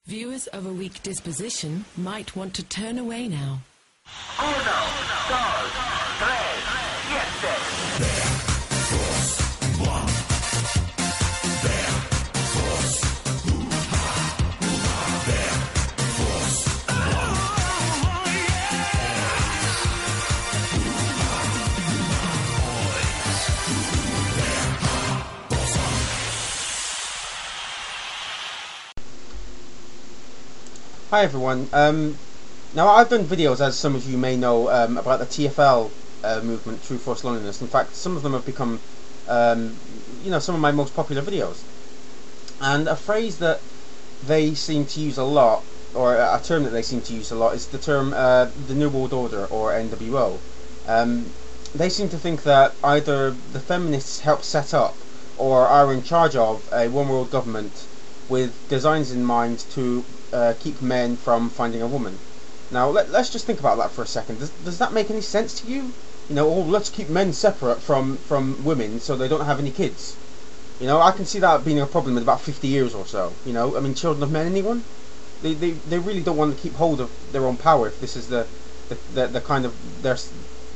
Viewers of a weak disposition might want to turn away now. Hi everyone. Now I've done videos, as some of you may know, about the TFL movement, True Force Loneliness. In fact, some of them have become, some of my most popular videos. And a phrase that they seem to use a lot, or a term that they seem to use a lot, is the term the New World Order, or NWO. They seem to think that either the feminists help set up, or are in charge of, a one-world government with designs in mind to keep men from finding a woman. Now let's just think about that for a second. Does that make any sense to you? Let's keep men separate from women so they don't have any kids. I can see that being a problem in about 50 years or so. Children of men, anyone? They really don't want to keep hold of their own power if this is the kind of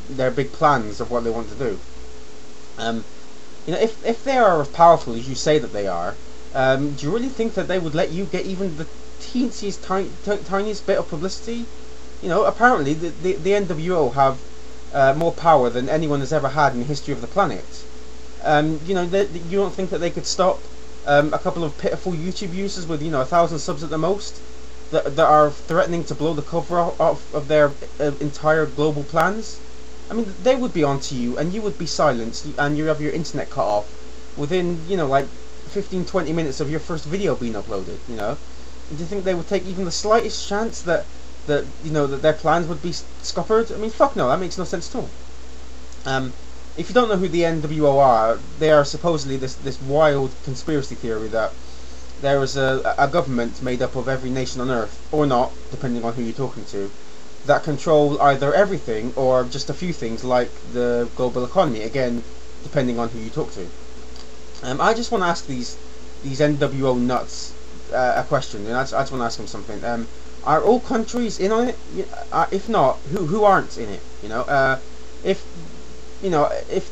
their big plans of what they want to do. If they are as powerful as you say that they are, do you really think that they would let you get even the teensiest, tiniest bit of publicity? Apparently the NWO have more power than anyone has ever had in the history of the planet. You don't think that they could stop a couple of pitiful YouTube users with 1,000 subs at the most that are threatening to blow the cover off of their entire global plans? They would be onto you, and you would be silenced, and you have your internet cut off within 15-20 minutes of your first video being uploaded. Do you think they would take even the slightest chance that their plans would be scuppered? Fuck no, that makes no sense at all. If you don't know who the NWO are, they are supposedly this wild conspiracy theory that there is a government made up of every nation on Earth, or not, depending on who you're talking to, that control either everything or just a few things like the global economy, again, depending on who you talk to. I just want to ask these NWO nuts a question, and I just want to ask them something. Are all countries in on it? If not, who aren't in it? If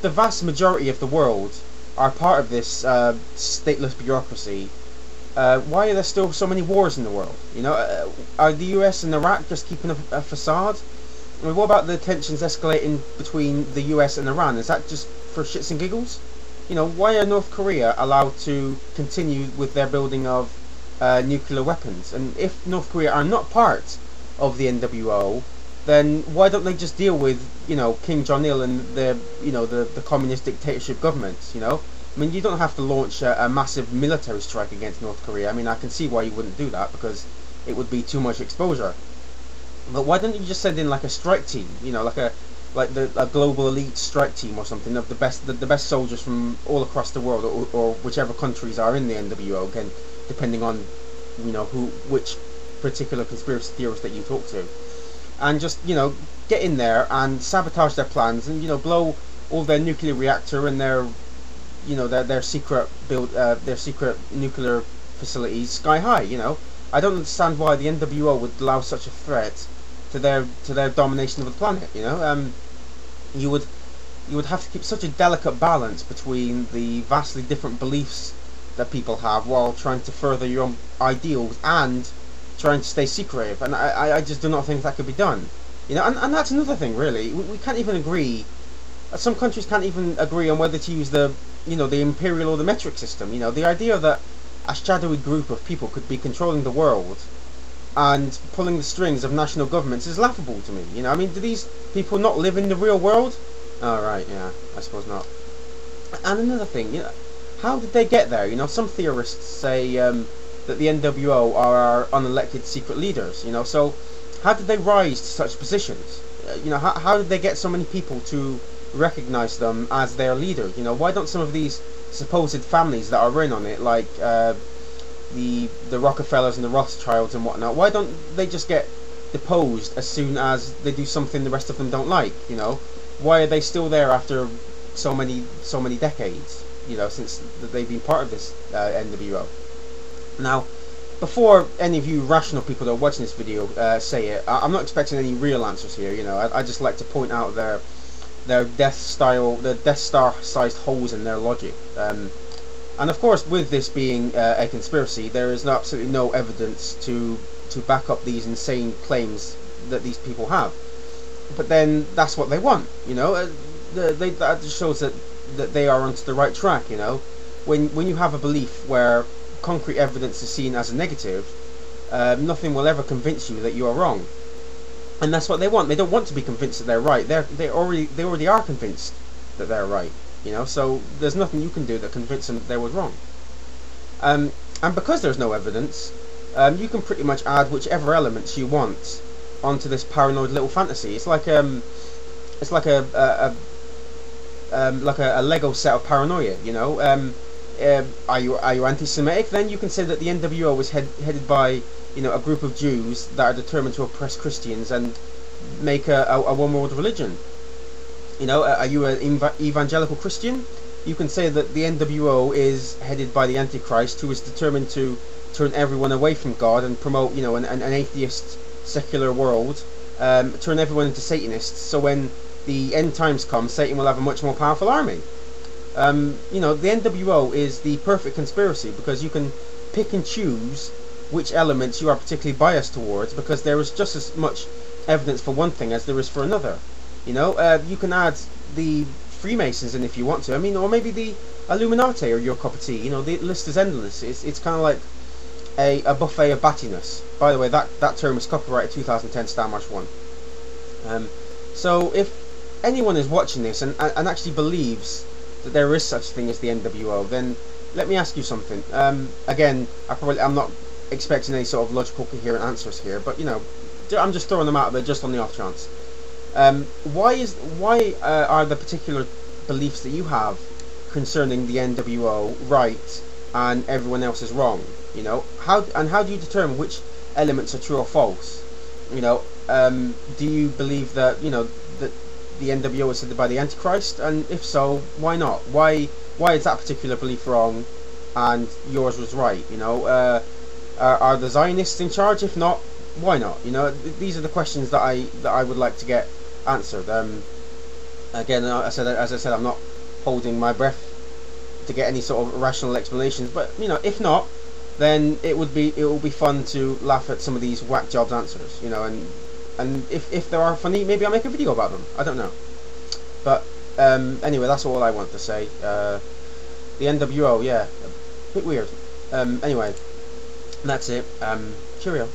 the vast majority of the world are part of this stateless bureaucracy, why are there still so many wars in the world? Are the US and Iraq just keeping a facade? What about the tensions escalating between the US and Iran? Is that just for shits and giggles? Why are North Korea allowed to continue with their building of nuclear weapons? And if North Korea are not part of the NWO, then why don't they just deal with King Jong-il and the communist dictatorship governments? You don't have to launch a massive military strike against North Korea. I can see why you wouldn't do that, because it would be too much exposure. But why don't you just send in like a strike team? A global elite strike team or something of the best soldiers from all across the world, or whichever countries are in the NWO, again depending on which particular conspiracy theorist that you talk to, and just get in there and sabotage their plans, and blow all their nuclear reactor and their their secret nuclear facilities sky high. I don't understand why the NWO would allow such a threat to their domination of the planet. You would have to keep such a delicate balance between the vastly different beliefs that people have while trying to further your own ideals and trying to stay secretive, and I just do not think that could be done. And that's another thing, really. We can't even agree. Some countries can't even agree on whether to use the imperial or the metric system. The idea that a shadowy group of people could be controlling the world and pulling the strings of national governments is laughable to me. Do these people not live in the real world? Oh, right, yeah, I suppose not. And another thing, how did they get there? Some theorists say that the NWO are our unelected secret leaders. So how did they rise to such positions? How did they get so many people to recognize them as their leaders? Why don't some of these supposed families that are in on it, like the Rockefellers and the Rothschilds and whatnot, why don't they just get deposed as soon as they do something the rest of them don't like? Why are they still there after so many decades? Since they've been part of this NWO. Now, before any of you rational people that are watching this video say it, I'm not expecting any real answers here. You know, I just like to point out their Death Star-sized holes in their logic. And of course, with this being a conspiracy, there is absolutely no evidence to back up these insane claims that these people have. But then that's what they want, you know. That just shows that they are onto the right track, you know. When you have a belief where concrete evidence is seen as a negative, nothing will ever convince you that you are wrong. And that's what they want. They don't want to be convinced that they're right. They already are convinced that they're right. You know, so there's nothing you can do that convince them that they were wrong. And because there's no evidence, you can pretty much add whichever elements you want onto this paranoid little fantasy. It's like a Lego set of paranoia. You know, are you anti-Semitic? Then you can say that the NWO is headed by, you know, a group of Jews that are determined to oppress Christians and make a one world religion. You know, are you an evangelical Christian? You can say that the NWO is headed by the Antichrist, who is determined to turn everyone away from God and promote, you know, an atheist, secular world, turn everyone into Satanists. So when the end times come, Satan will have a much more powerful army. You know, the NWO is the perfect conspiracy because you can pick and choose which elements you are particularly biased towards, because there is just as much evidence for one thing as there is for another. You know, you can add the Freemasons in if you want to. I mean, or maybe the Illuminati are your cup of tea. You know, the list is endless. It's kind of like a buffet of battiness. By the way, that term is copyrighted 2010 Star March 1. So if anyone is watching this and actually believes that there is such a thing as the NWO, then let me ask you something. Again, I'm not expecting any sort of logical, coherent answers here, but you know, I'm just throwing them out there just on the off chance. Why are the particular beliefs that you have concerning the NWO right and everyone else is wrong? You know, how do you determine which elements are true or false? You know, do you believe that, you know, that the NWO is headed by the Antichrist? And if so, why not? Why is that particular belief wrong and yours was right? You know, are the Zionists in charge? If not, why not? You know, these are the questions that I would like to get answered. Again, as I said, I'm not holding my breath to get any sort of rational explanations. But you know, if not, then it will be fun to laugh at some of these whack jobs answers. You know, and if they are funny, maybe I'll make a video about them. I don't know. But anyway, that's all I want to say. The NWO, yeah, a bit weird. Anyway, that's it. Cheerio.